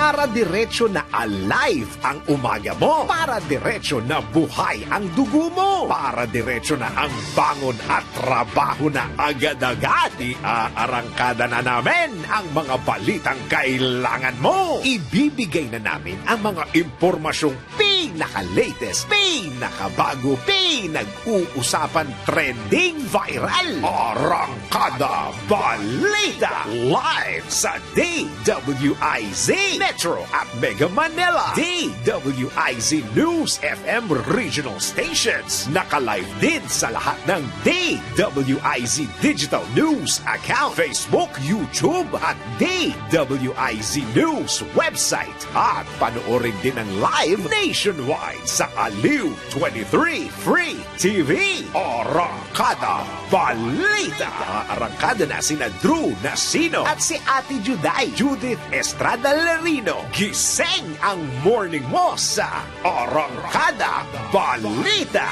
Para diretso na alive ang umaga mo. Para diretso na buhay ang dugo mo. Para diretso na ang bangon at trabaho na agad-agad. Iaarangkada na namin ang mga balitang kailangan mo. Ibibigay na namin ang mga impormasyong pinaka-latest, pinakabago, pinag-uusapan, trending, viral. Arangkada Balita live sa DWIZ Metro at Mega Manila. DWIZ News FM regional stations. Naka-live din sa lahat ng DWIZ Digital News account, Facebook, YouTube at DWIZ News website. At panoorin din ang live nationwide sa Aliw 23 Free TV. Arangkada Balita. Arangkada na sina Drew Nasino at si Ate Juday, Judith Estrada Larino. Gising ang morning mo sa Arangkada Balita.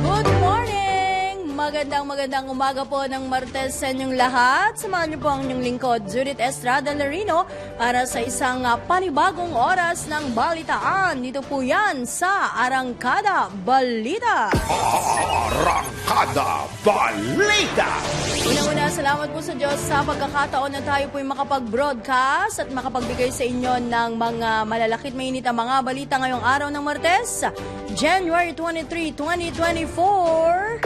Good morning! Magandang umaga po ng Martes sa inyong lahat. Samahan niyo po ang inyong lingkod, Judith Estrada Larino, para sa isang panibagong oras ng balitaan. Dito po yan sa Arangkada Balita. Arangkada Balita. Unang-una, salamat po sa Diyos sa pagkakataon na tayo po'y makapag-broadcast at makapagbigay sa inyo ng mga malalakit mainit ang mga balita ngayong araw ng Martes, January 23, 2024.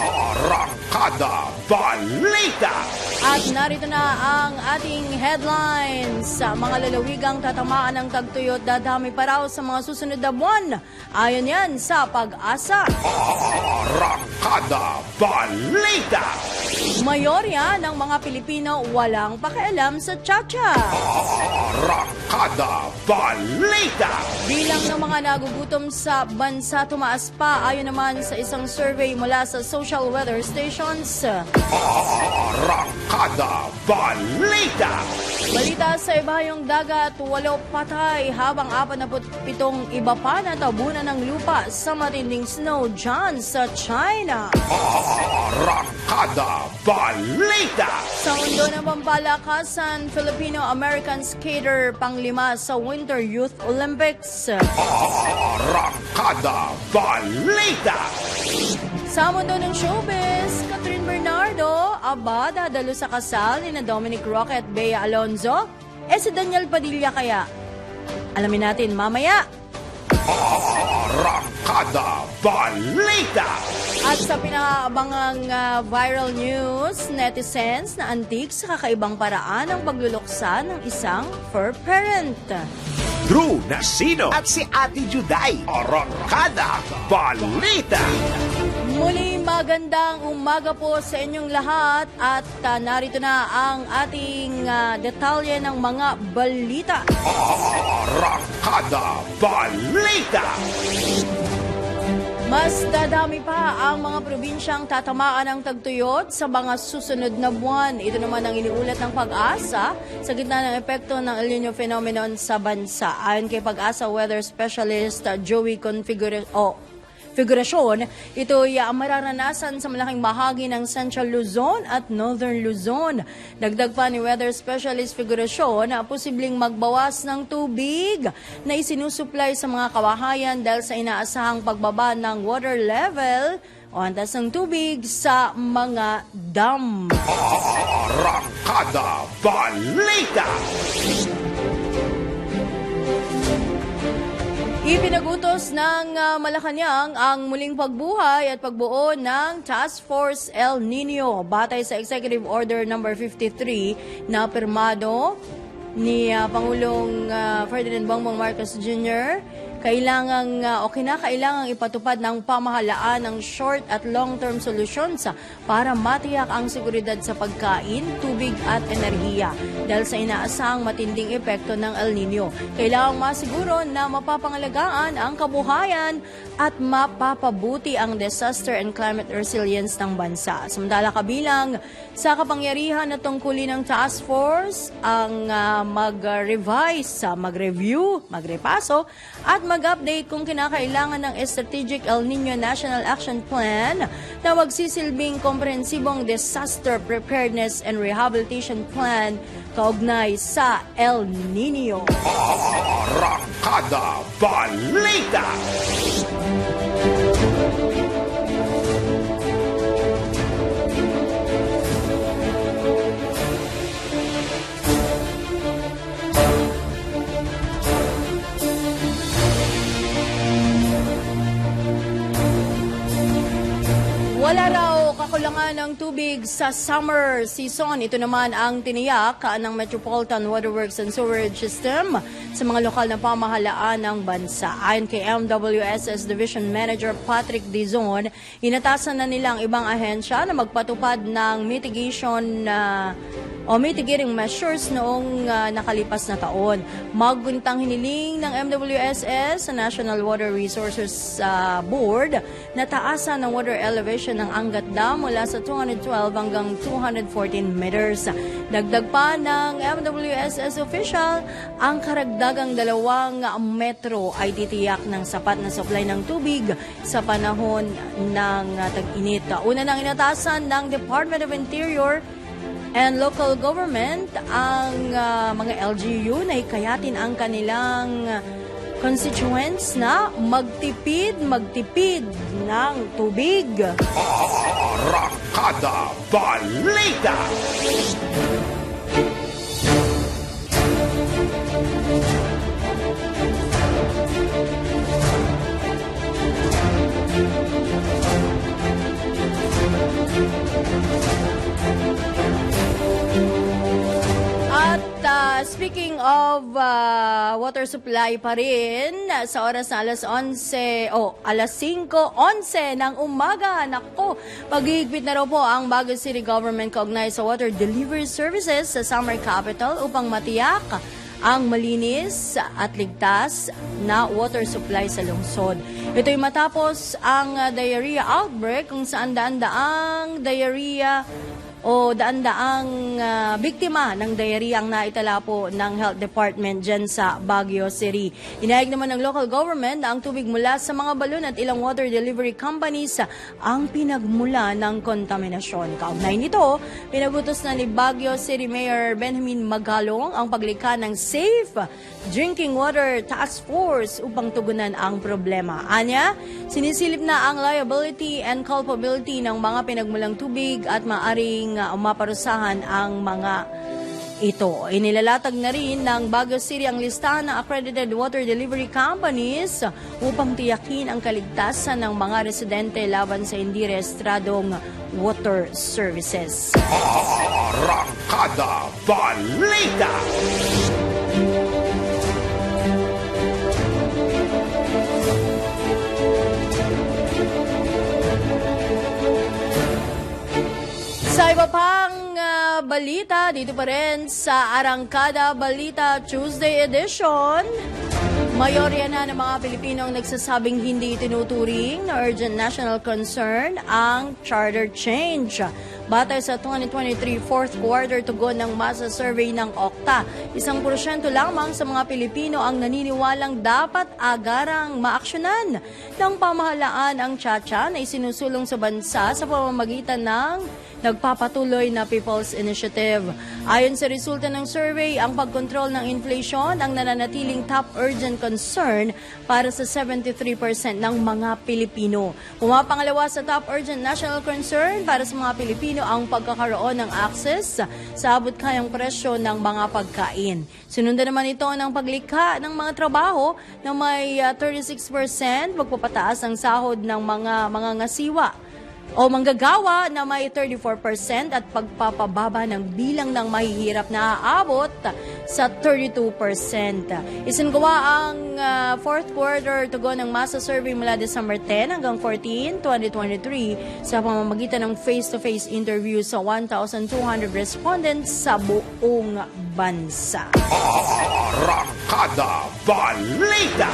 Arangkada Balita. At narito na ang ating headlines. Sa mga lalawigang tatamaan ng tagtuyot, dadami pa raw sa mga susunod na buwan. Ayon yan sa Pag-asa. Arangkada Balita. Mayorya ng mga Pilipino walang pakialam sa tsa-tsa. Arangkada Balita. Bilang ng mga nagugutom sa bansa tumaas pa ayon naman sa isang survey mula sa social weather stations. Arangkada Balita. Balita sa ibayong dagat, 8 patay habang 47 iba pa natabunan ng lupa sa matinding snow dyan sa China. Arangkada Balita. Sa mundo ng pampalakasan, Filipino-American skater pang-5 sa Winter Youth Olympics. Arangkada Balita. Sa mundo ng showbiz, Catherine Bernardo, aba, dadalo sa kasal ni na Dominic Roque at Bea Alonzo. Si Daniel Padilla kaya? Alamin natin mamaya. Arangkada Balita. At sa pinakaabangang viral news, netizens na antik sa kakaibang paraan ang pagluluksa ng isang fur parent. Drew Nasino at si Ate Juday. Arangkada Balita. Muli magandang umaga po sa inyong lahat at narito na ang ating detalye ng mga balita. Arangkada Balita. Mas dadami pa ang mga probinsyang tatamaan ng tagtuyot sa mga susunod na buwan. Ito naman ang iniulat ng Pag-asa sa gitna ng epekto ng El Niño phenomenon sa bansa. Ayon kay Pag-asa Weather Specialist Joey Figurasyon, ito'y mararanasan sa malaking bahagi ng Central Luzon at Northern Luzon. Dagdag pa ni Weather Specialist Figurasyon na posibleng magbawas ng tubig na isinusupply sa mga kawahayan dahil sa inaasahang pagbaba ng water level o antas ng tubig sa mga dam. Arangkada Balita. Ipinagutos ng Malacanang ang muling pagbuhay at pagbuo ng Task Force El Nino batay sa Executive Order No. 53 na pirmado ni Pangulong Ferdinand Bongbong Marcos Jr. Kinakailangang ipatupad ng pamahalaan ng short at long-term solutions para matiyak ang seguridad sa pagkain, tubig at enerhiya dahil sa inaasahang matinding epekto ng El Nino. Kailangang masiguro na mapapangalagaan ang kabuhayan at mapapabuti ang disaster and climate resilience ng bansa. Samantala kabilang sa kapangyarihan na tungkulin ng task force ang mag-review, magrepaso at mag-update kung kinakailangan ng Strategic El Nino National Action Plan na magsisilbing komprehensibong Disaster Preparedness and Rehabilitation Plan kaugnay sa El Nino. Arangkada Balita! Wala raw kakulangan ng tubig sa summer season. Ito naman ang tiniyak ng Metropolitan Water Works and Sewerage System sa mga lokal na pamahalaan ng bansa. Ayon kay MWSS Division Manager Patrick Dizon, inatasan na nilang ibang ahensya na magpatupad ng mitigating measures noong nakalipas na taon. Magguntang hiniling ng MWSS sa National Water Resources Board na taasan ng water elevation ng Angat Dam mula sa 212 hanggang 214 meters. Dagdag pa ng MWSS official, ang karagdagang 2 metro ay titiyak ng sapat na supply ng tubig sa panahon ng tag-init. Una nang inatasan ng Department of Interior and local government ang mga LGU na hikayatin ang kanilang constituents na magtipid ng tubig. Arangkada Balita! At speaking of water supply pa rin, sa oras na alas 5:11 ng umaga, nako, paghihigpit na raw po ang Baguio City Government kaugnay sa water delivery services sa Summer Capital upang matiyak ang malinis at ligtas na water supply sa lungsod. Ito'y matapos ang diarrhea outbreak kung saan daan-daang biktima ng diarrhea ang naitala po ng Health Department dyan sa Baguio City. Inahig naman ng local government na ang tubig mula sa mga balon at ilang water delivery companies ang pinagmula ng kontaminasyon. Kaugnay nito, pinagutos na ni Baguio City Mayor Benjamin Magalong ang paglikha ng Safe Drinking Water Task Force upang tugunan ang problema. Anya, sinisilip na ang liability and culpability ng mga pinagmulang tubig at maaring maparusahan ang mga ito. Inilalatag na rin ng Baguio City ang listahan ng accredited water delivery companies upang tiyakin ang kaligtasan ng mga residente laban sa hindi rehistradong water services. Arangkada Balita! Sa iba pang balita, dito pa rin sa Arangkada Balita Tuesday Edition, mayorya na ng mga Pilipino ang nagsasabing hindi tinuturing na urgent national concern ang charter change. Batay sa 2023 fourth quarter tugon ng masa survey ng Okta, 1% lamang sa mga Pilipino ang naniniwalang dapat agarang maaksyonan ng pamahalaan ang tsa-tsa na isinusulong sa bansa sa pamamagitan ng nagpapatuloy na People's Initiative. Ayon sa resulta ng survey, ang pagkontrol ng inflation ang nananatiling top urgent concern para sa 73% ng mga Pilipino. Pumapangalawa sa top urgent national concern para sa mga Pilipino ang pagkakaroon ng access sa abot-kayang presyo ng mga pagkain. Sinundan naman ito ng paglikha ng mga trabaho na may 36%, pagpapataas ng sahod ng mga ngasiwa o manggagawa na may 34% at pagpapababa ng bilang ng mahihirap na aabot sa 32%. Isinagawa ang fourth quarter tugon ng masa survey mula December 10 hanggang 14, 2023 sa pamamagitan ng face-to-face interview sa 1,200 respondents sa buong bansa. Arangkada Balita!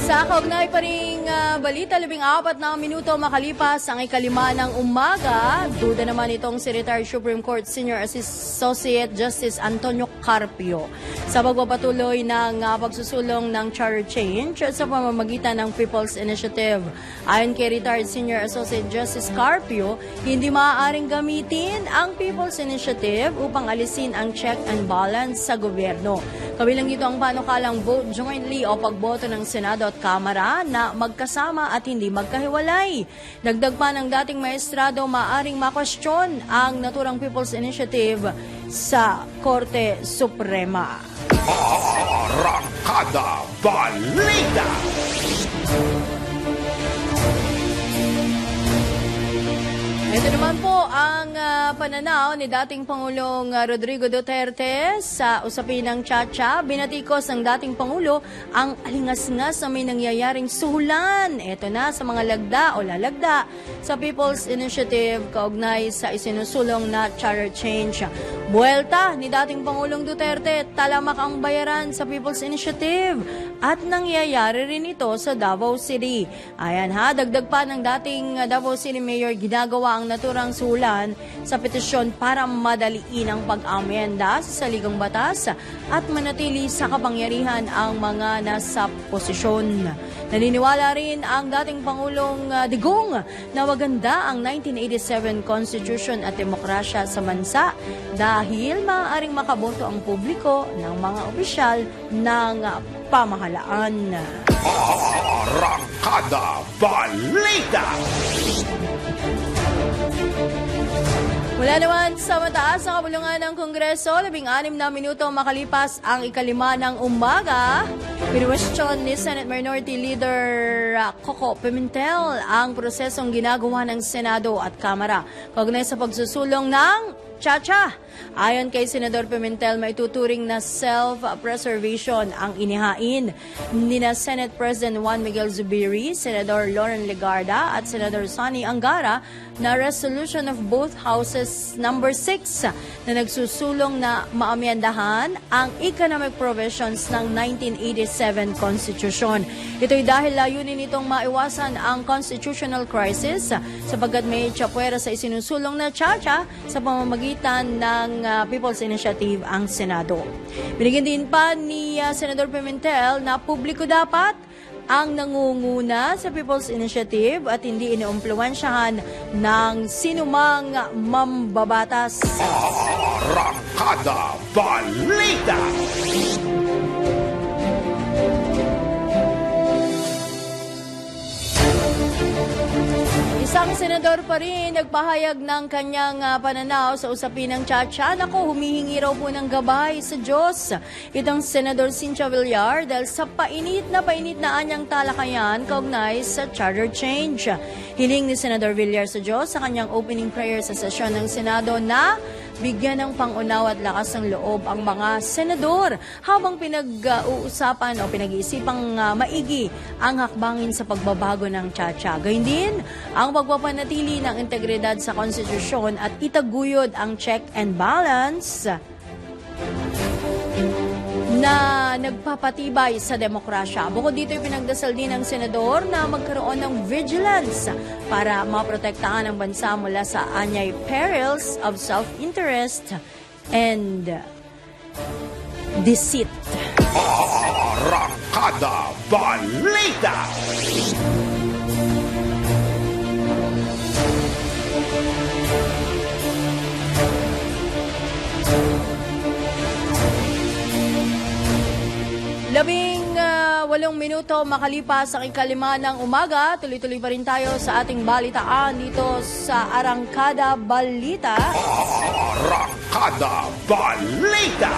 Sa kaugnay pa ring balita, 14 na minuto makalipas ang ikalima ng umaga. Duda naman itong si retired Supreme Court Senior Associate Justice Antonio Carpio sa pagpapatuloy ng pagsusulong ng charter change sa pamamagitan ng People's Initiative. Ayon kay retired Senior Associate Justice Carpio, hindi maaaring gamitin ang People's Initiative upang alisin ang check and balance sa gobyerno. Kabilang dito ang panukalang vote jointly o pagboto ng Senado at Kamara na magkasama at hindi magkahiwalay. Dagdag pa ng dating maestrado, maaaring makwestiyon ang naturang People's Initiative sa Korte Suprema. Arangkada Balita! Ito naman po ang pananaw ni dating Pangulong Rodrigo Duterte sa usapin ng Chacha. Binatikos ng dating Pangulo ang alingas-ngas na may nangyayaring suhulan. Ito na sa mga lagda o lalagda sa People's Initiative kaugnay sa isinusulong na charter change. Buwelta ni dating Pangulong Duterte, talamak ang bayaran sa People's Initiative at nangyayari rin ito sa Davao City. Ayan dagdag pa ng dating Davao City Mayor, ginagawa ang naturang sulan sa petisyon para madaliin ang pag-amyenda sa saligang batas at manatili sa kapangyarihan ang mga nasa posisyon. Naniniwala rin ang dating Pangulong Digong na maganda ang 1987 Constitution at demokrasya sa bansa dahil maaaring makaboto ang publiko ng mga opisyal ng pamahalaan. Arangkada Balita! Mula naman sa mataas na kabulungan ng Kongreso, 16 na minuto makalipas ang ikalima ng umaga. Pinwestiyon ni Senate Minority Leader Coco Pimentel ang prosesong ginagawa ng Senado at Kamara kaugnay sa pagsusulong ng Chacha. Ayon kay Senador Pimentel, maituturing na self-preservation ang inihain ni na Senate President Juan Miguel Zubiri, Senador Loren Legarda at Senador Sonny Angara na resolution of both houses number 6 na nagsusulong na maamyandahan ang economic provisions ng 1987 Constitution. Ito'y dahil layunin itong maiwasan ang constitutional crisis sapagkat may tsapuera sa isinusulong na Chacha sa pamamagitan ng People's Initiative ang Senado. Binigyan din pa ni Senador Pimentel na publiko dapat ang nangunguna sa People's Initiative at hindi iniumpluwensyahan ng sinumang mambabatas. Arangkada Balita! Isang senador pa rin nagpahayag ng kanyang pananaw sa usapin ng Chacha. Naku, humihingi raw po ng gabay sa Diyos itong Senador Cynthia Villar dahil sa painit na anyang talakayan kaugnay sa charter change. Hiling ni Senador Villar sa Diyos sa kanyang opening prayer sa sesyon ng Senado na bigyan ng pangunawa at lakas ng loob ang mga senador habang pinag-uusapan o pinag-iisipang maigi ang hakbangin sa pagbabago ng Chacha. Gayun din ang pagpapanatili ng integridad sa konstitusyon at itaguyod ang check and balance na nagpapatibay sa demokrasya. Bukod dito, pinagdasal din ng senador na magkaroon ng vigilance para maprotektahan ang bansa mula sa anyay perils of self-interest and deceit. Arangkada Balita! Walong minuto makalipas ang ikalima ng umaga, tuloy-tuloy pa rin tayo sa ating balitaan dito sa Arangkada Balita. Arangkada Balita!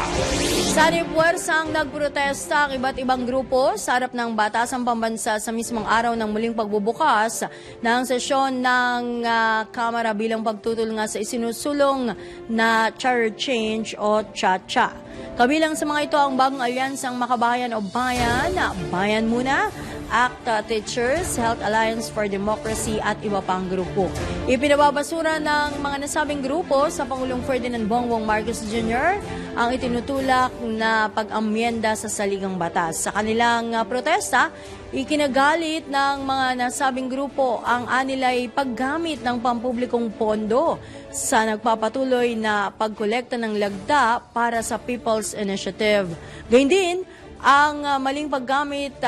Sanay puwersang nagprotesta ang iba't ibang grupo sa harap ng Batasang Pambansa sa mismong araw ng muling pagbubukas ng sesyon ng Kamara bilang pagtutol nga sa isinusulong na charter change o Chacha. Kabilang sa mga ito ang bagong alyansang Makabayan o Bayan, Bayan Muna, ACT Teachers, Health Alliance for Democracy at iba pang grupo. Ipinababasura ng mga nasabing grupo sa Pangulong Ferdinand Bongbong Marcos Jr. ang itinutulak na pag-amyenda sa saligang batas. Sa kanilang protesta, ikinagalit ng mga nasabing grupo ang anilay paggamit ng pampublikong pondo sa nagpapatuloy na pagkolekta ng lagda para sa People's Initiative. Gayun din, ang maling paggamit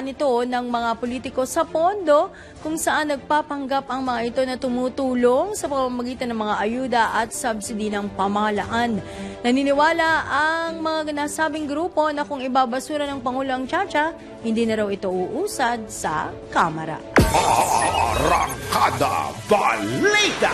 nito ng mga politiko sa pondo kung saan nagpapanggap ang mga ito na tumutulong sa pamamagitan ng mga ayuda at subsidy ng pamahalaan. Naniniwala ang mga nasabing grupo na kung ibabasura ng Pangulo ang tiyatsa, hindi na raw ito uusad sa Kamara. Arangkada Balita!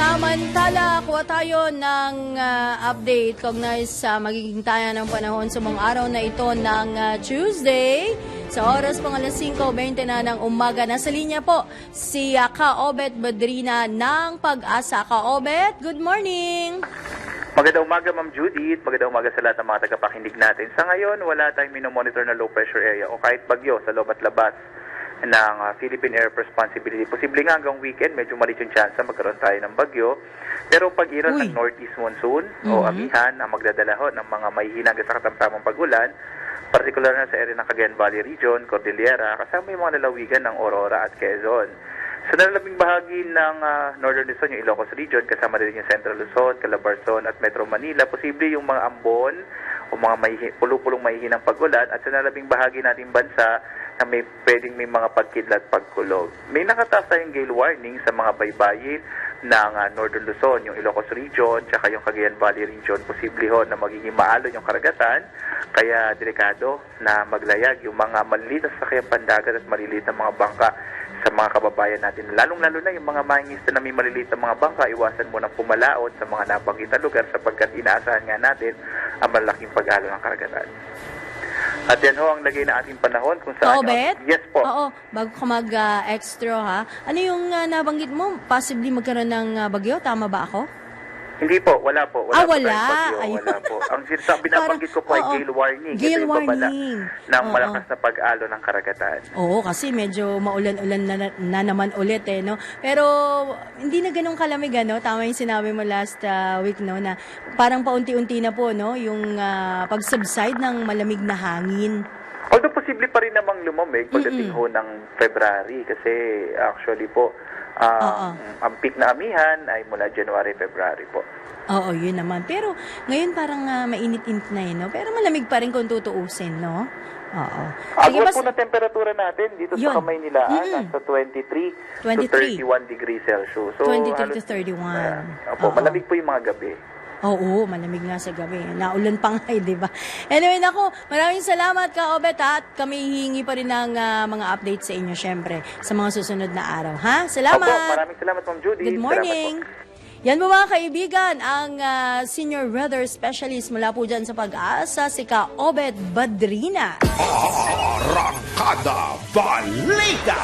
Samantala, kuha tayo ng update kaugnay sa magiging taya ng panahon sa mga araw na ito ng Tuesday. Sa oras pang alas 5:20 na ng umaga, nasa linya po si Ka-Obet Badrina ng Pag-asa. Ka-Obet, good morning! Magandang umaga, Ma'am Judith. Magandang umaga sa lahat ng mga tagapakinig natin. Sa ngayon, wala tayong minomonitor na low pressure area o kahit bagyo sa loob at labas ng Philippine Air Responsibility. Posible nga hanggang weekend, medyo maliit yung chance magkaroon tayo ng bagyo. Pero pag-iral ng northeast monsoon o amihan ang magdadalahon ng mga mahihinang sa katamtamang pag-ulan, partikular na sa area ng Cagayan Valley Region, Cordillera, kasama yung mga lalawigan ng Aurora at Quezon. Sa nalalabing bahagi ng Northern Luzon, yung Ilocos Region, kasama din yung Central Luzon, Calabarzon at Metro Manila, posible yung mga ambon o mga pulupulong mahihinang pag-ulan at sa nalalabing bahagi nating bansa na pwedeng may mga pagkidlat pagkulog. May nakataas tayong gale warning sa mga baybayin ng Northern Luzon, yung Ilocos Region, tsaka yung Cagayan Valley Region. Posible ho na magiging maalon yung karagatan, kaya delikado na maglayag yung mga maliliit na sasakyan pandagat at maliliit na mga bangka sa mga kababayan natin. Lalong-lalo na yung mga mangista na may maliliit na mga bangka, iwasan mo ng pumalaot sa mga nabanggit na lugar sapagkat inaasahan nga natin ang malaking pag-alo ng karagatan. At yan ho ang lagay na ating panahon kung saan... Ka-Obet? Yes po. Oo, bago ka mag-extra ha. Ano yung nabanggit mo? Possibly magkaroon ng bagyo? Tama ba ako? Hindi po, wala po. Wala po wala. tayong bagyo, wala po. Ang binabanggit ko po ay gale warning. Gale Ito yung babala warning. ng malakas na pag-alo ng karagatan. Oo, kasi medyo maulan-ulan na naman ulit no. Pero hindi na ganun kalamig Tama yung sinabi mo last week no na parang paunti-unti na po no yung pag-subside ng malamig na hangin. Although posible pa rin namang lumamig pagdating ho ng February kasi actually po ang peak na amihan ay mula January, February po. Oo, yun naman. Pero ngayon parang mainit-init na no? Pero malamig pa rin kung tutuusin, no? Oo. Agwat po na temperatura natin dito sa Kamay Nilaan, nasa 23 to 31 degrees Celsius. So, 23 to 31. Malamig po yung mga gabi. Oo, malamig nga sa gabi. Naulan pa nga, di ba? Anyway, naku, maraming salamat Ka-Obet at kami hihingi pa rin ng mga updates sa inyo, syempre, sa mga susunod na araw. Ha? Salamat! Opo, maraming salamat, Ma'am Judy. Good morning! Yan po mga kaibigan, ang Senior Weather Specialist mula po dyan sa Pag-asa, si Ka-Obet Badrina. Arangkada Balita!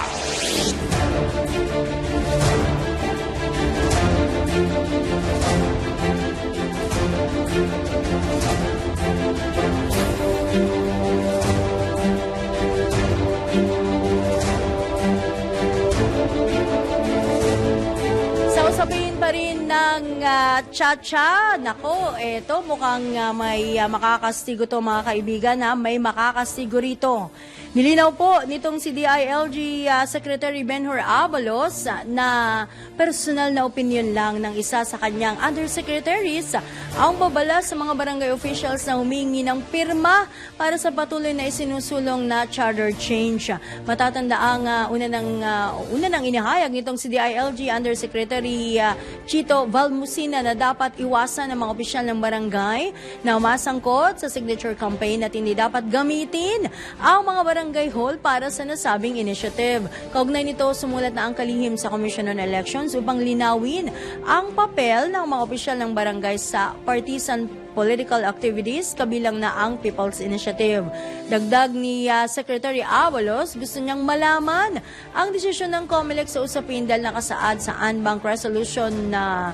Sasabihin pa rin ng tsa-tsa, nako, eto mukhang may makakastigo to mga kaibigan may makakastigo rito. Nilinaw po nitong si DILG Secretary Benhur Abalos na personal na opinion lang ng isa sa kanyang undersecretaries ang babala sa mga barangay officials na humingi ng pirma para sa patuloy na isinusulong na charter change. Matatanda ang una nang inihayag nitong si DILG Undersecretary Chito Valmusina na dapat iwasan ng mga opisyal ng barangay na umasangkot sa signature campaign at hindi dapat gamitin ang mga barangay hall para sa nasabing initiative. Kaugnay nito, sumulat na ang kalihim sa Commission on Elections upang linawin ang papel ng mga opisyal ng barangay sa partisan political activities kabilang na ang People's Initiative. Dagdag ni Secretary Abalos, gusto niyang malaman ang desisyon ng COMELEC sa usapin dahil nakasaad sa Anbank Resolution na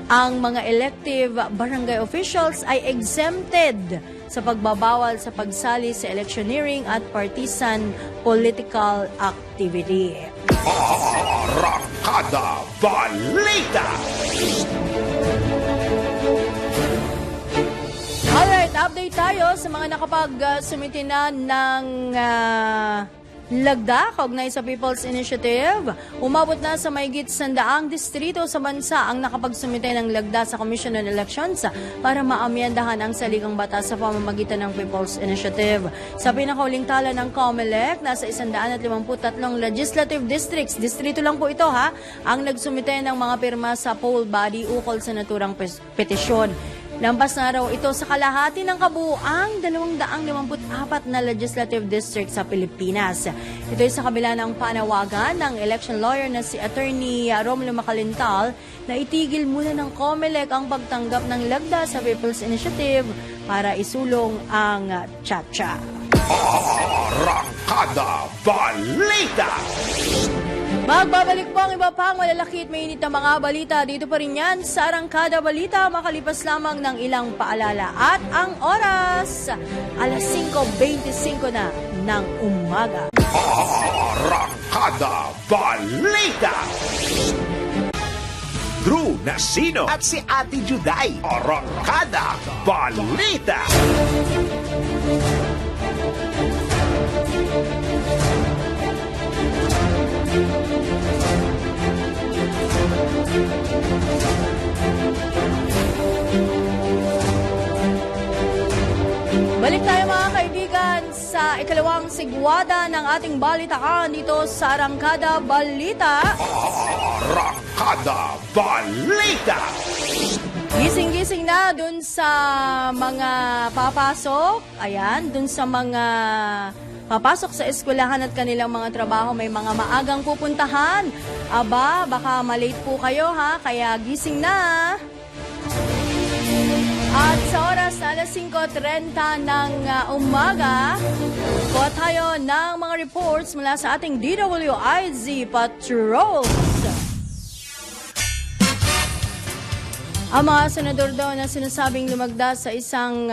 ang mga elective barangay officials ay exempted sa pagbabawal sa pagsali sa electioneering at partisan political activity. Arangkada Balita! Alright, update tayo sa mga nakapag-sumiti na ng lagda kaugnay sa People's Initiative. Umabot na sa mahigit 100 distrito sa bansa ang nakapagsumite ng lagda sa Commission on Elections para maamyendahan ang saligang batas sa pamamagitan ng People's Initiative. Sa pinakauling tala ng COMELEC, nasa 153 legislative districts, distrito lang po ito ang nagsumite ng mga pirma sa poll body ukol sa naturang petisyon. Lampas na raw ito sa kalahati ng kabuuang 254 na legislative district sa Pilipinas. Ito ay sa kabila ng panawagan ng election lawyer na si Attorney Romulo Macalintal na itigil muna ng COMELEC ang pagtanggap ng lagda sa People's Initiative para isulong ang Chacha. Arangkada Balita! Magbabalik po ang iba pang malalaki at mainit na mga balita. Dito pa rin yan sa Arangkada Balita, makalipas lamang ng ilang paalala. At ang oras, alas 5:25 na ng umaga. Arangkada Balita! Drew Nasino at si Ate Juday. Arangkada Balita! Balik tayo mga kaibigan sa ikalawang sigwada ng ating balitaan dito sa Arangkada Balita. Arangkada Balita! Gising-gising na dun sa mga papasok. Ayan, dun sa mga papasok sa eskwelahan at kanilang mga trabaho, may mga maagang pupuntahan. Aba, baka malate po kayo kaya gising na. At sa oras na alas 5:30 ng umaga, kuha tayo ng mga reports mula sa ating DWIZ Patrols. Ang mga senador daw na sinasabing lumagda sa isang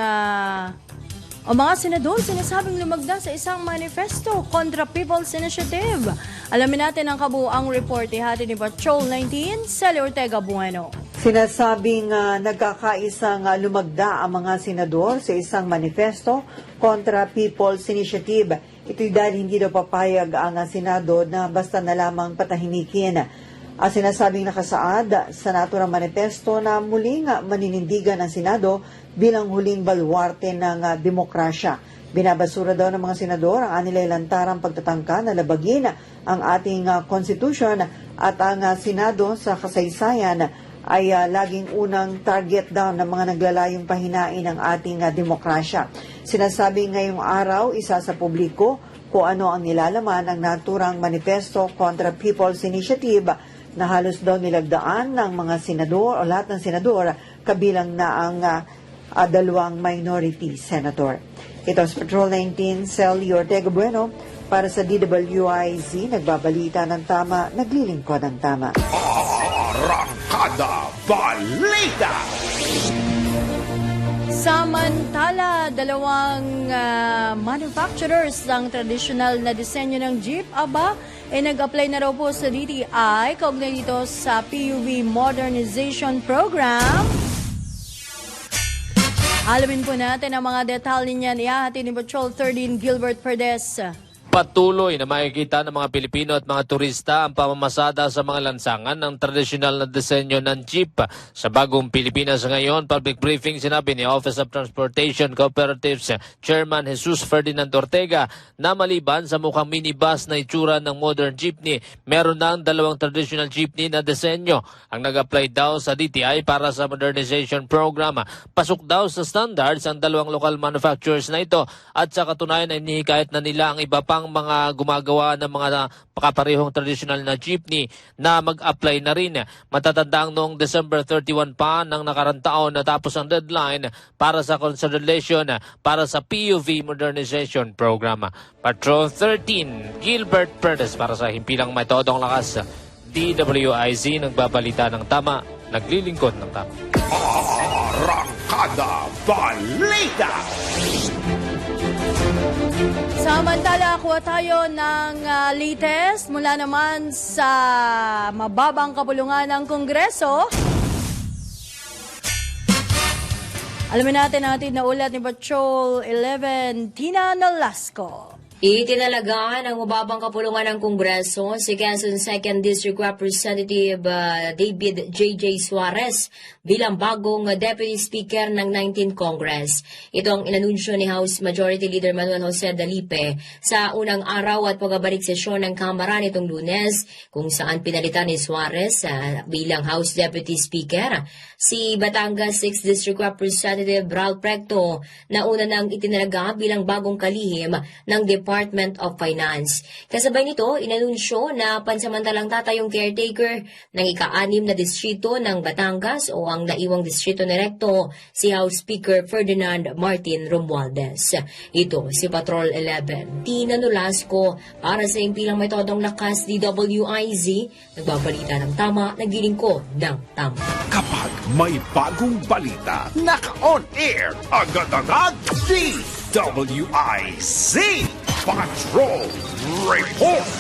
sinasabing lumagda sa isang manifesto kontra People's Initiative. Alamin natin ang kabuuang report ihati ni Patrol 19, Celi Ortega Bueno. Sinasabing nagkakaisang lumagda ang mga senador sa isang manifesto kontra People's Initiative. Ito'y dahil hindi daw papayag ang Senado na basta na lamang patahimikin. Ang sinasabing nakasaad sa naturang manifesto na muling maninindigan ng Senado bilang huling baluarte ng demokrasya. Binabasura daw ng mga senador ang anilang lantarang pagtatangka na labagin ang ating konstitusyon at ang Senado sa kasaysayan ay laging unang target daw ng mga naglalayong pahinain ng ating demokrasya. Sinasabi ngayong araw, isa sa publiko kung ano ang nilalaman ng naturang manifesto kontra People's Initiative na halos daw nilagdaan ng mga senador o lahat ng senador kabilang na ang dalawang minority senator. Ito sa Patrol 19, Celi Ortega Bueno para sa DWIZ, nagbabalita ng tama, naglilingkod ng tama. Arangkada Balita! Samantala, dalawang manufacturers ng traditional na disenyo ng jeep, nag-apply na raw po sa DTI kaugnay dito sa PUV Modernization Program. Alamin po natin ang mga detalye niyan. Ihahati ni Patrol 13 Gilbert Perdes. Patuloy na makikita ng mga Pilipino at mga turista ang pamamasada sa mga lansangan ng tradisyonal na disenyo ng jeep. Sa bagong Pilipinas ngayon, public briefing sinabi ni Office of Transportation Cooperatives Chairman Jesus Ferdinand Ortega na maliban sa mukhang minibus na itsura ng modern jeepney, meron ng dalawang traditional jeepney na disenyo ang nag-apply daw sa DTI para sa modernization program. Pasok daw sa standards ang dalawang local manufacturers na ito at sa katunayan ay nihikayat na nila ang iba pang mga gumagawa ng mga kaparehong traditional na jeepney na mag-apply na rin. Matatandang noong December 31 pa ng nakarang taon natapos ang deadline para sa consolidation para sa PUV Modernization Program. Patrol 13, Gilbert Perdes para sa Himpilang Metodong Lakas. DWIZ nagbabalita ng tama, naglilingkod ng tama. Arangkada Balita! Samantala, kuha tayo ng latest mula naman sa mababang kapulungan ng Kongreso. Alamin natin na ulat ni Patrol 11, Tina Nolasco. Itinalaga ng mababang kapulungan ng Kongreso si Quezon 2nd District Representative David J.J. Suarez bilang bagong Deputy Speaker ng 19th Congress. Ito ang inanunsyo ni House Majority Leader Manuel Jose Dalipe sa unang araw at pagbabalik sesyon ng Kamara nitong Lunes, kung saan pinalitan ni Suarez bilang House Deputy Speaker si Batangas 6th District Representative Ralph Recto na una nang itinalaga bilang bagong kalihim ng Department of Finance. Kasabay nito, inanunsyo na pansamantalang tatayong caretaker ng ika-6 na distrito ng Batangas o ang naiwang distrito ni Recto, si House Speaker Ferdinand Martin Romualdez. Ito si Patrol 11, Tina Nolasco para sa impilang metodong lakas DWIZ, nagbabalita ng tama, naglilingkod ng tama. Kapag may bagong balita, naka-on air agad-agad DWIZ Patrol Report!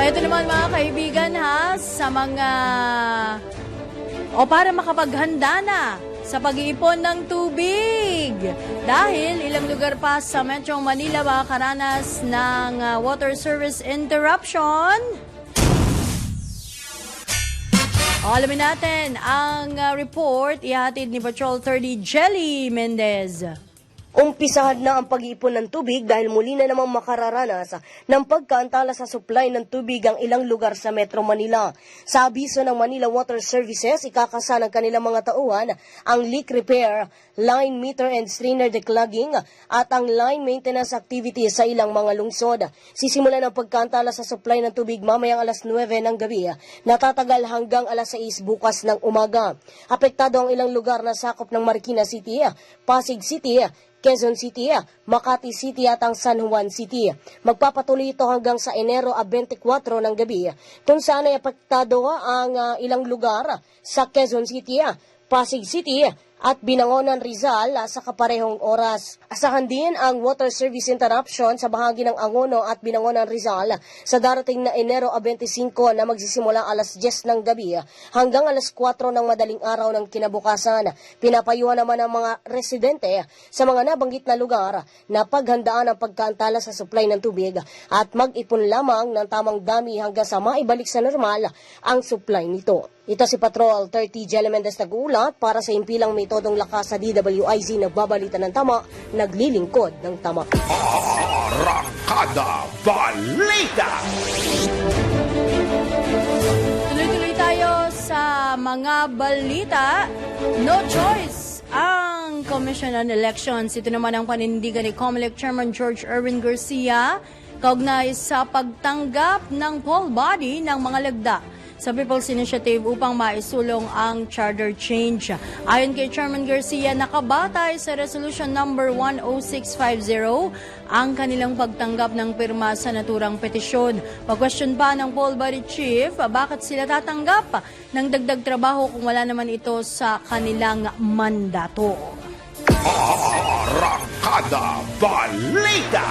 Eto naman mga kaibigan sa mga... para makapaghanda na sa pag-iipon ng tubig. Dahil ilang lugar pa sa Metro Manila makakaranas ng water service interruption. Alamin natin ang report ihatid ni Patrol 30 Jelly Mendez. Umpisahan na ang pag-iipon ng tubig dahil muli na namang makararanas ng pagkaantala sa supply ng tubig ang ilang lugar sa Metro Manila. Sa abiso ng Manila Water Services, ikakasa ng kanilang mga tauhan ang leak repair, line meter and strainer declogging at ang line maintenance activities sa ilang mga lungsod. Sisimulan ang pagkaantala sa supply ng tubig mamayang alas 9 ng gabi, natatagal hanggang alas 6 bukas ng umaga. Apektado ang ilang lugar na sakop ng Marikina City, Pasig City, Quezon City, Makati City at ang San Juan City. Magpapatuloy ito hanggang sa Enero 24 ng gabi, kung saan ay apektado ang ilang lugar sa Quezon City, Pasig City at Binangonan Rizal sa kaparehong oras. Asahan din ang water service interruption sa bahagi ng Angono at Binangonan Rizal sa darating na Enero 25 na magsisimula alas 10 ng gabi hanggang alas 4 ng madaling araw ng kinabukasan. Pinapayuhan naman ng mga residente sa mga nabanggit na lugar na paghandaan ang pagkaantala sa supply ng tubig at mag-ipon lamang ng tamang dami hanggang sa maibalik sa normal ang supply nito. Ito si Patrol 30 Jelly Mendez nag-uulat para sa impilang metodong lakas sa DWIZ, nagbabalita ng tama, naglilingkod ng tama. Arangkada Balita! Tuloy-tuloy tayo sa mga balita. No choice ang Commission on Elections. Ito naman ang panindigan ni COMELEC Chairman George Erwin Garcia kaugnay sa pagtanggap ng poll body ng mga lagda sa People's Initiative upang maisulong ang charter change. Ayon kay Chairman Garcia, nakabatay sa Resolution number 10650 ang kanilang pagtanggap ng pirma sa naturang petisyon. Pag-question pa ng poll body chief, bakit sila tatanggap ng dagdag trabaho kung wala naman ito sa kanilang mandato. Arangkada Balita!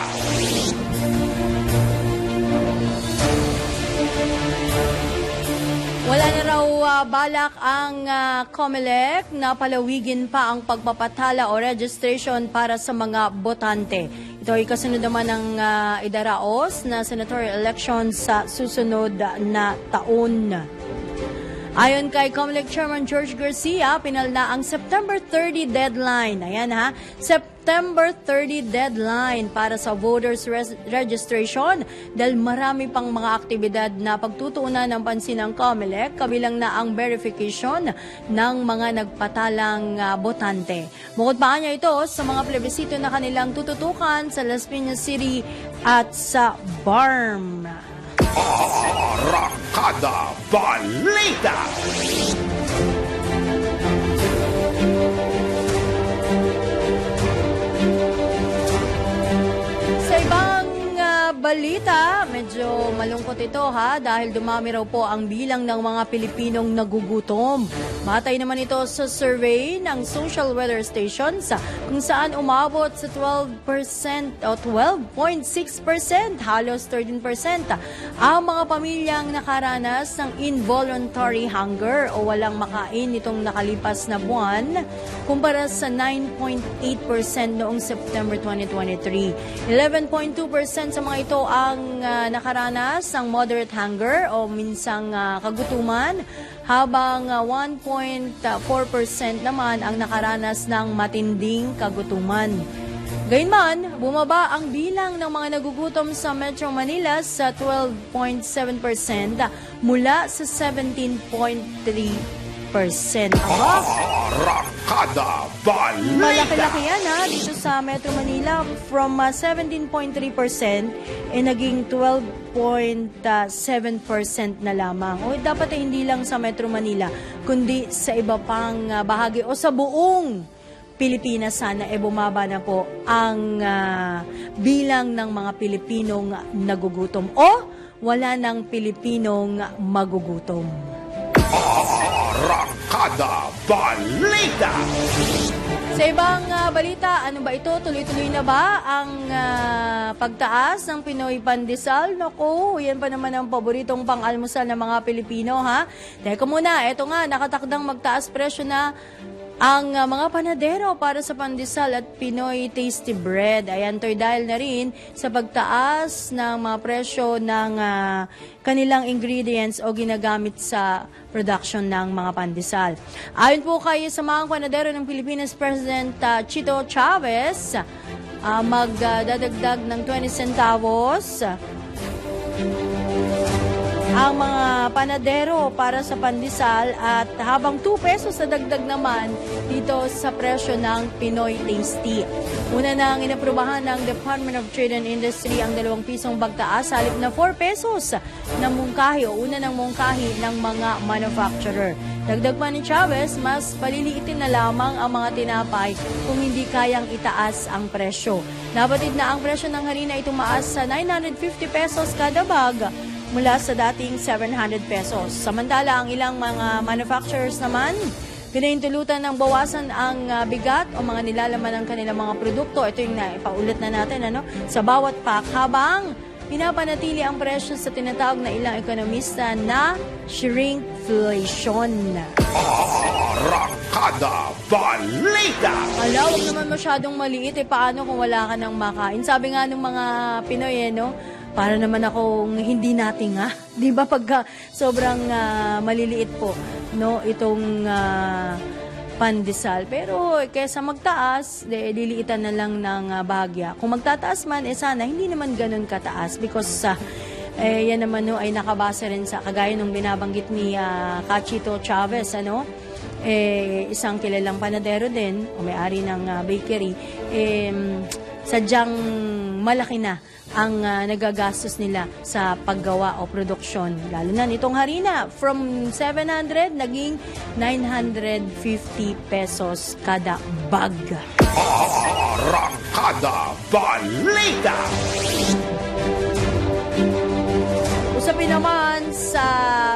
Wala na raw balak ang COMELEC na palawigin pa ang pagpapatala o registration para sa mga botante. Ito ay kasunod naman ng idaraos na senatorial elections sa susunod na taon. Ayon kay COMELEC Chairman George Garcia, pinalna ang September 30 deadline. Ayan September 30 deadline para sa voters registration dahil marami pang mga aktibidad na pagtutuunan ng pansin ng COMELEC, kabilang na ang verification ng mga nagpatalang botante. Bukod pa niya ito sa mga plebisito na kanilang tututukan sa Las Piñas City at sa BARM. Arangkada Balita! Sa ibang balita, medyo malungkot natatakot ito dahil dumami raw po ang bilang ng mga Pilipinong nagugutom. Matay naman ito sa survey ng Social Weather Stations kung saan umabot sa 12% o 12.6%, halos 13% ang mga pamilyang nakaranas ng involuntary hunger o walang makain nitong nakalipas na buwan kumpara sa 9.8% noong September 2023. 11.2% sa mga ito ang nakaranas ng moderate hunger o minsang kagutuman, habang 1.4% naman ang nakaranas ng matinding kagutuman. Gayunman, bumaba ang bilang ng mga nagugutom sa Metro Manila sa 12.7% mula sa 17.3%. Aba, Arangkada Balita! malaki-laki yan dito sa Metro Manila. From 17.3% naging 12.7% na lamang. O dapat hindi lang sa Metro Manila, kundi sa iba pang bahagi o sa buong Pilipinas sana bumaba na po ang bilang ng mga Pilipinong nagugutom o wala ng Pilipinong magugutom. Arangkada Balita! Sa ibang balita, ano ba ito? Tuloy-tuloy na ba ang pagtaas ng Pinoy Pandesal? Naku, yan pa naman ang paboritong pang-almusal ng mga Pilipino, Teka muna, eto nga, nakatakdang magtaas presyo na ang mga panadero para sa pandesal at Pinoy Tasty Bread. Ayan, to'y dahil na rin sa pagtaas ng mga presyo ng kanilang ingredients o ginagamit sa production ng mga pandesal. Ayon po kay Samahang Panadero ng Pilipinas President Chito Chavez, magdadagdag ng 20 centavos ang mga panadero para sa pandesal at habang 2 pesos sa dagdag naman dito sa presyo ng Pinoy Tasty. Una nang inaprubahan ng Department of Trade and Industry ang 2 pisong pagtaas halip na 4 pesos na mungkahi o una ng mungkahi ng mga manufacturer. Dagdag pa ni Chavez, mas paliliitin na lamang ang mga tinapay kung hindi kayang itaas ang presyo. Nabatid na ang presyo ng harina ay tumaas sa 950 pesos kada bag mula sa dating 700 pesos. Samantala, ang ilang mga manufacturers naman, pinahintulutan ng bawasan ang bigat o mga nilalaman ng kanilang mga produkto. Ito yung ipaulit na natin, sa bawat pack, habang pinapanatili ang presyo sa tinatawag na ilang ekonomista na shrinkflation. Arangkada Balita! Ala, huwag naman masyadong maliit. Paano kung wala ka ng makain? Sabi nga ng mga Pinoy, para naman akong hindi natinga. Di ba pagka sobrang maliliit po, itong pandesal. Pero kaysa magtaas, liliitan na lang ng bahagya. Kung magtataas man, sana hindi naman ganun kataas because yan naman ay nakabase rin sa kagaya nung binabanggit ni Chito Chavez, isang kilalang panadero din o may-ari ng bakery, sadyang malaki na ang nagagastos nila sa paggawa o produksyon. Lalo na nitong harina, from 700 naging 950 pesos kada bag. Arangkada Balita! Usapin naman sa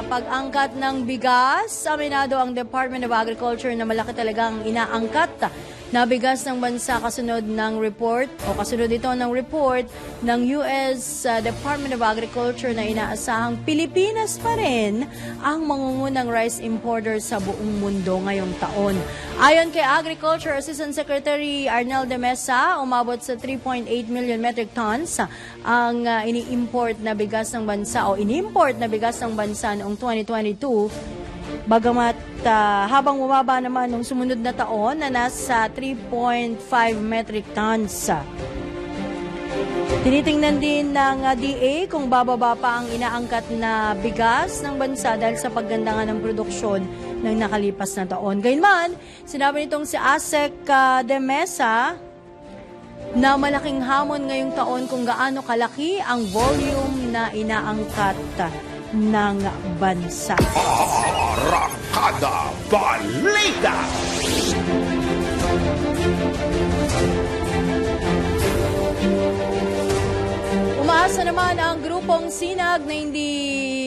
pag-angkat ng bigas, aminado ang Department of Agriculture na malaki talagang inaangkat na bigas ng bansa kasunod ng report o kasunod ito ng report ng US Department of Agriculture na inaasahang Pilipinas pa rin ang mangungunang rice importer sa buong mundo ngayong taon. Ayon kay Agriculture Assistant Secretary Arnel de Mesa, umabot sa 3.8 million metric tons ang ini-import na bigas ng bansa o ini-import na bigas ng bansa noong 2022. Bagamat habang bumaba naman nung sumunod na taon na nasa 3.5 metric tons. Tinitingnan din ng DA kung bababa pa ang inaangkat na bigas ng bansa dahil sa pagganda nga ng produksyon ng nakalipas na taon. Gayunman, sinabi nitong si ASEC de Mesa na malaking hamon ngayong taon kung gaano kalaki ang volume na inaangkat ng bansa. Arangkada Balita! Umaasa naman ang grupong Sinag na hindi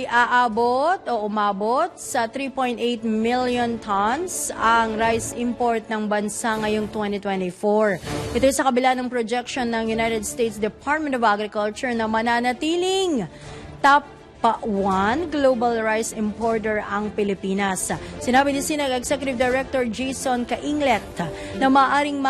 aabot o umabot sa 3.8 million tons ang rice import ng bansa ngayong 2024. Ito sa kabila ng projection ng United States Department of Agriculture na mananatiling top 1 global rice importer ang Pilipinas. Sinabi ni Sinag Executive Director Jason Cainglet na maaring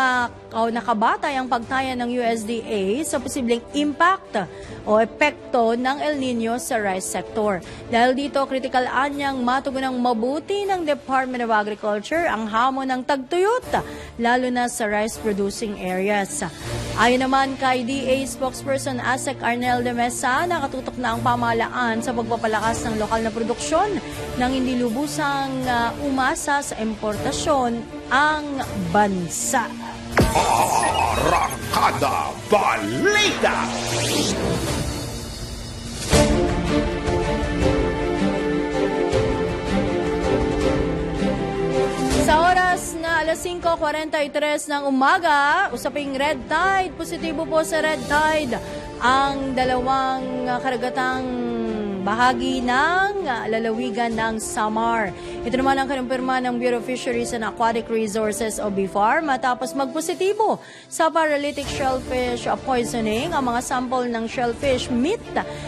nakabatay ang pagtaya ng USDA sa posibleng impact o epekto ng El Nino sa rice sector. Dahil dito, critical anyang matugunang mabuti ng Department of Agriculture ang hamon ng tagtuyot, lalo na sa rice-producing areas. Ayon naman kay DA spokesperson Asek Arnel de Mesa, nakatutok na ang pamahalaan sa pagpapalakas ng lokal na produksyon nang hindi lubusang umasa sa importasyon ang bansa. Arangkada Balita! Sa oras na alas 5:43 ng umaga, usaping red tide. Positibo po sa red tide ang dalawang karagatang bahagi ng lalawigan ng Samar. Ito naman ang kinumpirma ng Bureau of Fisheries and Aquatic Resources o BFAR matapos magpositibo sa paralytic shellfish poisoning ang mga sample ng shellfish meat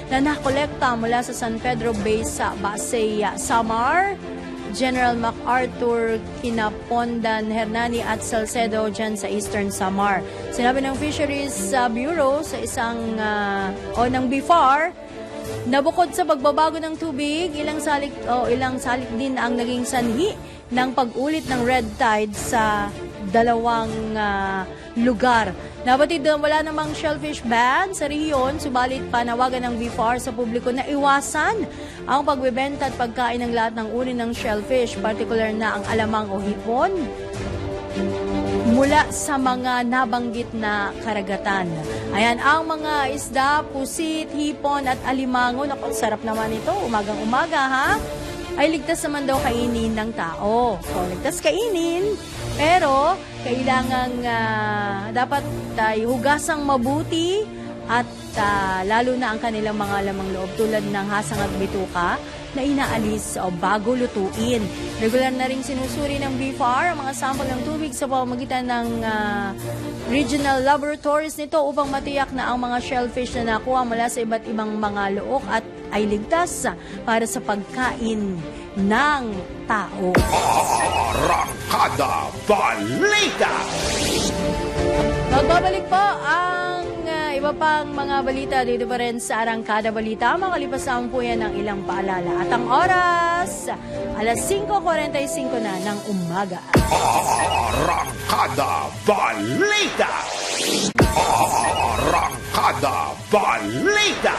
na nakolekta mula sa San Pedro Bay sa Basay, Samar. General MacArthur, Kinapondan, Hernani at Salcedo dyan sa Eastern Samar. Sinabi ng Fisheries Bureau sa ng BFAR na bukod sa pagbabago ng tubig, ilang salik din ang naging sanhi ng pag-ulit ng red tide sa dalawang lugar. Nabatid na wala namang shellfish ban sa rehiyon, subalit panawagan ng BFAR sa publiko na iwasan ang pagbebenta at pagkain ng lahat ng uri ng shellfish, partikular na ang alamang o hipon, mula sa mga nabanggit na karagatan. Ayan, ang mga isda, pusit, hipon at alimango, naku, sarap naman ito, umagang-umaga ha, ay ligtas naman daw kainin ng tao. So, ligtas kainin, pero kailangan dapat hugasang mabuti at lalo na ang kanilang mga lamang loob tulad ng hasang at bituka na inaalis bago lutuin. Regular na rin sinusuri ng BFAR ang mga sample ng tubig sa pamamagitan ng regional laboratories nito upang matiyak na ang mga shellfish na nakuha mula sa iba't ibang mga look at ay ligtas para sa pagkain ng tao. Arangkada Balita! Magbabalik po ang iba pang mga balita dito pa rin sa Arangkada Balita. Makalipas naman po yan ng ilang paalala. At ang oras, alas 5:45 na ng umaga. Arangkada Balita! Arangkada Balita!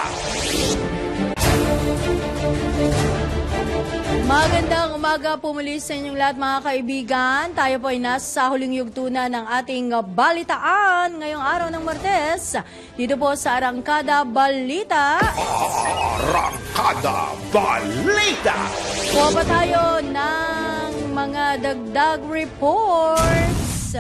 Magandang umaga po muli sa inyong lahat mga kaibigan. Tayo po ay nasa huling yugto na ng ating balitaan ngayong araw ng Martes. Dito po sa Arangkada Balita. Arangkada Balita! So pa tayo ng mga dagdag reports.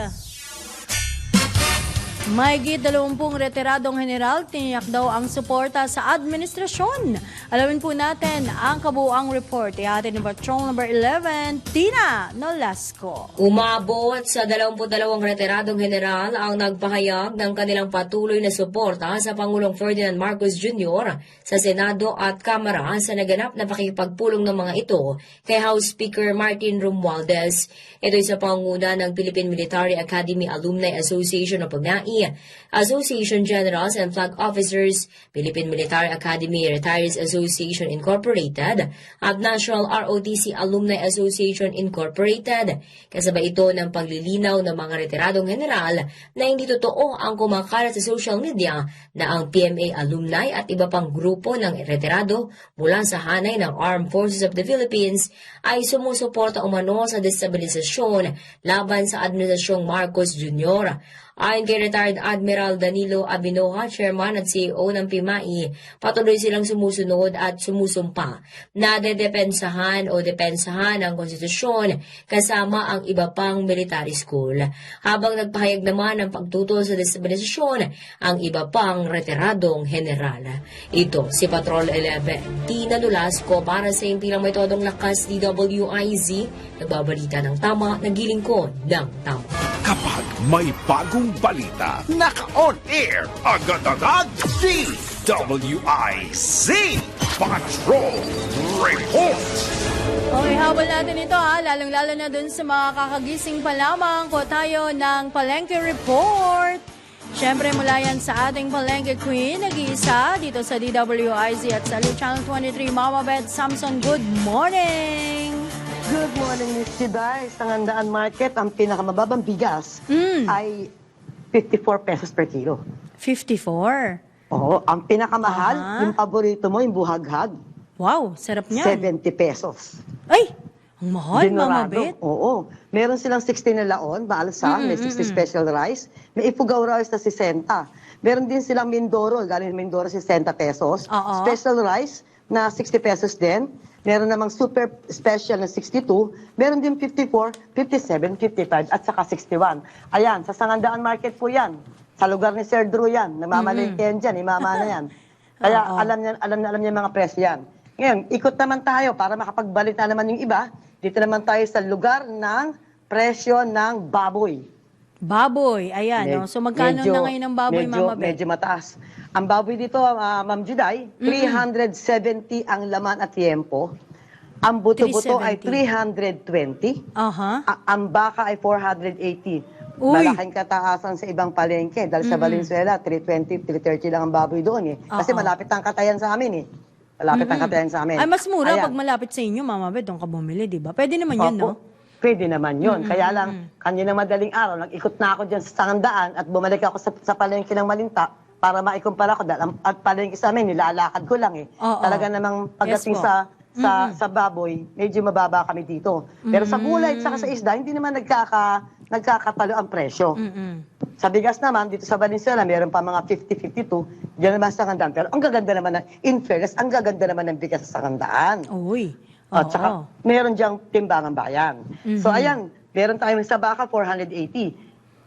Mahigit 20 retiradong general tiniyak daw ang suporta sa administrasyon. Alamin po natin ang kabuuang report. Ihatid ni Patrol number 11, Tina Nolasco. Umabot sa 22 retiradong general ang nagpahayag ng kanilang patuloy na suporta sa Pangulong Ferdinand Marcos Jr. sa Senado at Kamara sa naganap na pakikipagpulong ng mga ito kay House Speaker Martin Romualdez. Ito'y sa pangunguna ng Philippine Military Academy Alumni Association o PAGNAI, Association Generals and Flag Officers, Philippine Military Academy Retirees Association Incorporated at National ROTC Alumni Association Incorporated. Kasabay ito ng paglilinaw ng mga retiradong general na hindi totoo ang kumakalat sa social media na ang PMA alumni at iba pang grupo ng retirado mula sa hanay ng Armed Forces of the Philippines ay sumusuporta umano sa destabilisasyon laban sa Administrasyong Marcos Jr. Ayon kay retired Admiral Danilo Abinoha, chairman at CEO ng PIMAI, patuloy silang sumusunod at sumusumpa na depensahan ang konstitusyon kasama ang iba pang military school. Habang nagpahayag naman ng pagtutol sa destabilisasyon ang iba pang retiradong general. Ito si Patrol 11, Tina Nolasco para sa Impilang May Todong Lakas DWIZ, nagbabalita ng tama, nagilingkod ng tama. Kapag may bagong balita, naka-on air, agad-agad, DWIZ Patrol Report. Okay, habol natin ito lalong-lalo na dun sa mga kakagising pa lamang ko tayo ng Palengke Report. Siyempre mula yan sa ating Palengke Queen, nag-iisa dito sa DWIZ at sa Channel 23, Mama Beth Samson. Good morning! Good morning, Miss Juday. Sa Ngandaan Market, ang pinakamababang bigas ay 54 pesos per kilo. 54. Oo, ang pinakamahal, yung paborito mo, yung buhaghag, Wow, sarap niyan. 70 pesos. Ay, ang mahal, Mama Dinorado. Beth. Oo. Meron silang 60 na laon, maalsa, may 60 special rice. May Ifugao rice na 60. Meron din silang Mindoro, galing Mindoro 60 pesos. Oo. Special rice na 60 pesos din. Meron namang super special na 62. Meron din 54, 57, 55 at saka 61. Ayan, sa Sangandaan Market po yan. Sa lugar ni Sir Drew yan. Namamalengke yan dyan, imama na yan. Kaya Oo. alam niya yung mga presyo yan. Ngayon, ikot naman tayo para makapagbalita naman yung iba. Dito naman tayo sa lugar ng presyo ng baboy. Baboy, ayan. No? So magkano na ngayon ang baboy, Mama Beth? Medyo mataas. Ang baboy dito, Ma'am Juday, 370 ang laman at tiempo. Ang buto-buto ay 320. Aha. Ang baka ay 480. Uy! Malaking kataasan sa ibang palengke. Dahil sa Valenzuela, 320, 330 lang ang baboy doon. Kasi malapit ang katayan sa amin. Malapit ang katayan sa amin. Ay, mas mura Ayan. pag malapit sa inyo, Mama Beth, doon ka bumili, di ba? Pwede naman yun, no? Opo, pwede naman yun. Kaya lang, kanina madaling araw, nag-ikot na ako dyan sa Sangandaan at bumalik ako sa palengke ng Malinta para maikumpara ko. At palengke sa amin, nilalakad ko lang Oo. Talaga namang pagdating Yes po. sa baboy, medyo mababa kami dito. Pero sa gulay at saka sa isda, hindi naman nagkakatalo ang presyo. Sa bigas naman, dito sa Valenzuela, meron pa mga 50-52. Diyan naman sa Sangandaan. Pero ang gaganda naman, in fairness, ang gaganda naman ng bigas sa Sangandaan. Uy. At Oo. saka, meron diyang timbangan bayan. So, ayan, meron tayong sa baka, 480.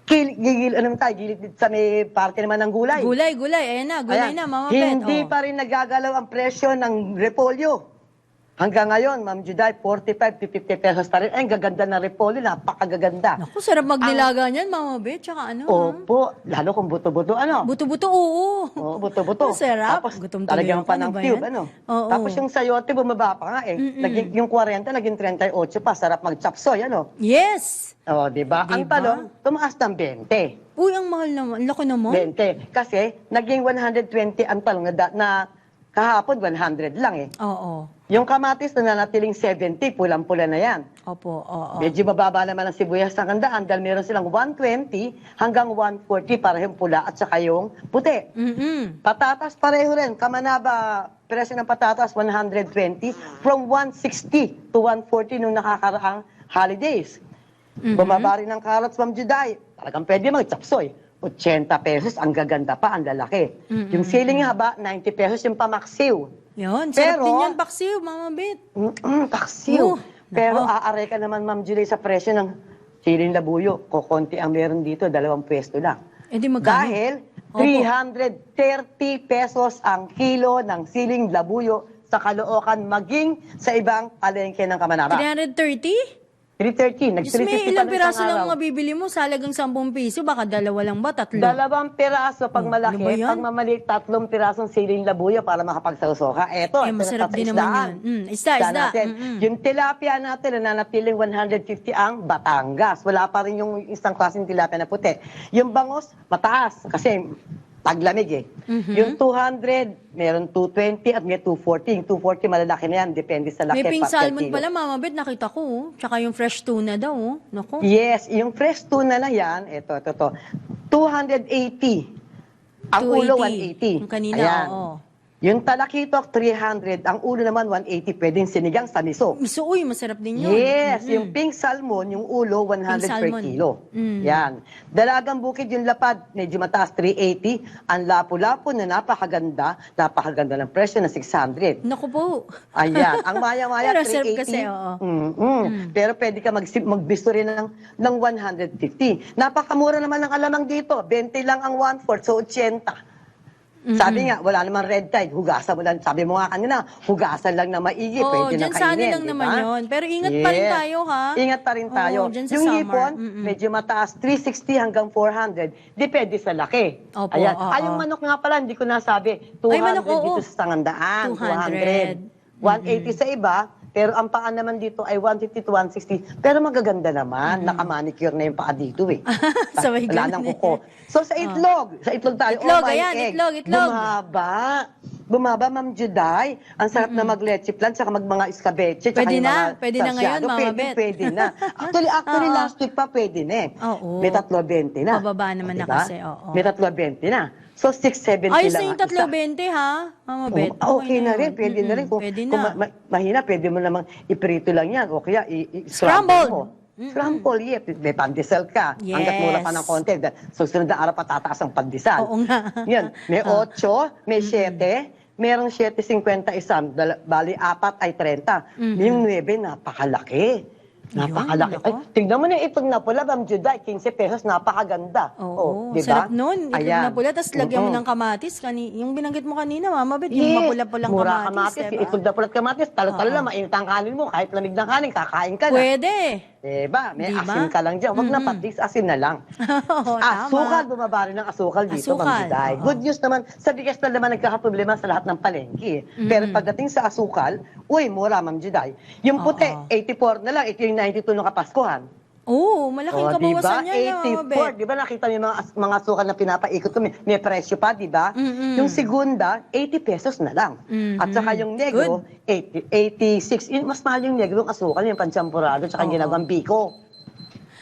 Gilid sa may parte naman ng gulay. Gulay. Ayan na, gulay Ayan, na, Mama Beth. hindi Oh. pa rin nagagalaw ang presyo ng repolyo. Hanggang ngayon, Ma'am Juday, 45 to 50 pesos pa rin. Ay, ang gaganda ng repolyo, napakagaganda. Naku, sarap magnilaga niyan, Mama Beth. Tsaka ano? Opo, lalo kung buto-buto, ano? Buto-buto, oo. Oo, buto-buto. Ang sarap. Tapos, Gutom tuloy talagang ako. panang Ano ba tube, yan? ano? Oo. Tapos yung sayote, bumaba pa nga eh. Yung 40, naging 38 pa. Sarap mag-chapsoy, ano? Yes. Oo, di ba? Ang Diba? talong, tumaas ng 20. Uy, ang mahal naman. Ang laki naman. 20. Kasi, naging 120 ang talong na kahapon 100 lang eh. Oo. Yung kamatis na nanatiling 70, pulang-pula na yan. Opo, oo. Medyo mababa naman ang sibuyas sa Kandaan dahil meron silang 120 hanggang 140 para yung pula at saka yung puti. Patatas pareho rin. Kamanaba, presyo ng patatas 120 from 160 to 140 nung nakakaraang holidays. Bumaba rin ng carrots, Ma'am Juday. Talagang pwede mag-chapsoy. 80 pesos, ang gaganda pa, ang lalaki. Yung siling haba, 90 pesos yung pamaksiw. Yun, sarap Pero- din yan, paksiw, Mama Beth. Taksiw. Oh, Pero nako. aare ka naman, Ma'am Julie, sa presyo ng siling labuyo. Kukunti ang meron dito, 2 pwesto lang. Eh di magkano? Dahil 330 pesos ang kilo ng siling labuyo sa Caloocan, maging sa ibang palengke ng Kamanaba. 330? 330, Diyos may nag-350 ilang pa ng piraso isang lang araw. mga bibili mo, sa halagang 10 piso, baka dalawa lang ba, tatlo? 2 piraso pag Oh, malaki, ano ba yan? pag mamaliit, 3 pirasong siling labuyo para makapagsawsoka. Eto, Eh, ito masarap na din sa naman isdaan. yun. Isda. natin. Yung tilapia natin, nananatiling 150 ang Batangas. Wala pa rin yung isang klaseng tilapia na puti. Yung bangos, mataas kasi taglamig eh. Yung 200, meron 220 at may 240. Yung 240 malalaki na yan, depende sa laki. May pink per salmon kilo. pala, Mama Beth, nakita ko. Oh. Tsaka yung fresh tuna daw. Oh. Naku. Yes, yung fresh tuna na yan, ito. 280. Ang ulo, 180. Yung kanina, Ayan. oo. Yung talakitok, 300. Ang ulo naman, 180. Pwedeng sinigang sa miso. Miso, uy, masarap din yun. Yes, yung pink salmon, yung ulo, 100 per salmon. kilo. Yan. Dalagang bukid yung lapad, medyo mataas, 380. Ang lapu-lapu na napakaganda ng presyo na 600. Naku po. Ayan. Ang maya-maya, Pero 380. serve kasi, oo. Pero pwede ka magbisto rin ng 150. Napakamura naman ng alamang dito. 20 lang ang 1/4, so 80. Sabi nga, wala namang red tide. Hugasan mo lang. Sabi mo nga kanina, hugasan lang na maigi. Oo, Pwede dyan na sa anin kainin. lang di naman ba? yun. Pero ingat pa rin tayo, ha? Ingat pa rin tayo. Oo, dyan sa Yung summer. hipon, medyo mataas, 360 hanggang 400. Depende sa laki. Opo, Ayan. oo. Yung manok nga pala, hindi ko nasabi. 200 Ay, manok, oo. dito sa Sangandaan. 200. 180 sa iba. Pero ang paa naman dito ay 150 to 160. Pero magaganda naman. Nakamanicure na yung paa dito eh. Sabay Wala ganun nang kuko. So sa itlog. Sa itlog tayo. Itlog, my ayan, egg. itlog. Bumaba, Ma'am Juday. Ang sarap na mag-leche plan, tsaka mga escabeche, tsaka Pwede yung na. mga Pwede na ngayon, sarsyado. Mama Bet. Pwede na. Actually, Oo. last week pa pwede na eh. Oo. May 3.20 na. Pababa naman na Diba? kasi, oo. May 3.20 na. So, 6.70 Ayos lang na yung ang isa. 3.20, ha? Mama Bet. Okay na rin, yun. pwede na rin. Kung, Pwede kung na. mahina, pwede mo namang iprito lang yan. O kaya, Scrambled. i-scramble mo. Scramble, yeah. May pandesal ka. Yes. Hanggat mura pa ng konti. So, sunod na araw patataas ang pandesal. Oo nga. Yan. May 8, may 7, merong 7.50 isang, bali 4 ay 30. Yung 9, napakalaki. Napakalaki. Yun, Ay, tignan mo na yung itlog na pula, Ma'am Juday, 15 pesos, napakaganda. Oo, diba? sarap nun. Itlog Ayan. na pula, tapos lagyan mo ng kamatis. Yung binanggit mo kanina, Mama Bet, yung mapula-pulang mura kamatis. diba? Itlog na pula at kamatis, talo-talo lang, mainit ang kanin mo, kahit lamig ng kanin, kakain ka na. Pwede. Diba? May Diba? asin ka lang dyan. Huwag na patis, asin na lang. Oo, tama. Asukal, bumaba rin ng asukal dito, Asukal, Ma'am Juday. oo. Good news naman, sa bigas na naman nagkakaproblema sa lahat ng palengke. Pero pagdating sa asukal, uy, mura, Ma'am Juday. Yung puti, 84 na lang, ito yung 92 ng Kapaskuhan. Oo, malaking kabawasan yan, Mama Bet. 84, di ba nakita niyo yung mga asukal na pinapaikot ko, may presyo pa, di ba? Yung segunda, 80 pesos na lang. At saka yung negro, 86. Mas mahal yung negro, yung asukal, yung panchampurado, tsaka yung ginagawang biko.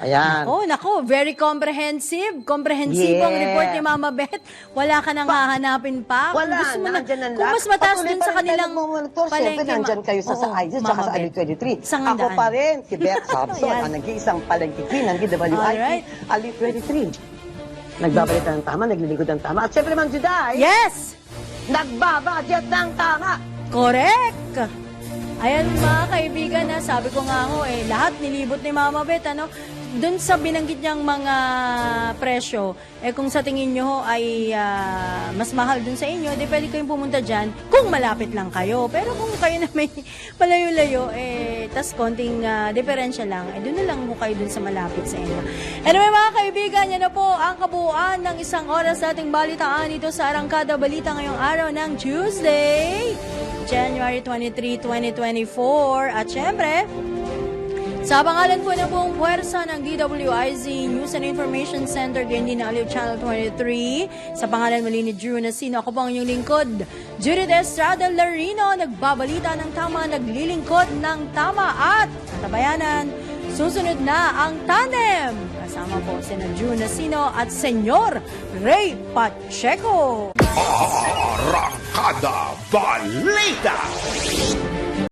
Ayan. Oh, nako, very comprehensive. Comprehensive ang Yes. report ni Mama Bet. Wala ka nang hahanapin pa. Wala, Kung gusto mo nandyan ang kung lahat. mas mataas Patuloy dun pa sa rin kanilang tayo magmonitor. Siyempre, nandyan kayo sa Oo, IDS at Mama sa Bet. Ali 23. Sangandaan. Ako pa rin, si Beth Sabson, Ayan. ang nag-iisang palengke queen ng DWIP, Alright. Ali 23. Nagbabalita ng tama, naglilingkod ng tama. At syempre, Ma'am Juday, Yes! nagbabudget ng tama. Correct! Ayan mga kaibigan, sabi ko nga ho, lahat nilibot ni Mama Bet, doon sa binanggit niyang mga presyo, kung sa tingin nyo ho ay mas mahal doon sa inyo, di pwede kayong pumunta dyan kung malapit lang kayo. Pero kung kayo na may palayo-layo, tas konting diferensya lang, doon na lang ho kayo doon sa malapit sa inyo. Anyway mga kaibigan, yan na po ang kabuuan ng isang oras nating balitaan dito sa Arangkada Balita ngayong araw ng Tuesday, January 23, 2024. At syempre, sa pangalan po ng buong puwersa ng DWIZ News and Information Center, ganyan din na Aliw Channel 23. Sa pangalan muli ni Drew Nasino, ako po ang inyong lingkod, Judith Estrada Larino, nagbabalita ng tama, naglilingkod ng tama at katabayanan. Susunod na ang tandem. Kasama po si Drew Nasino at Senyor Ray Pacheco. Arangkada Balita.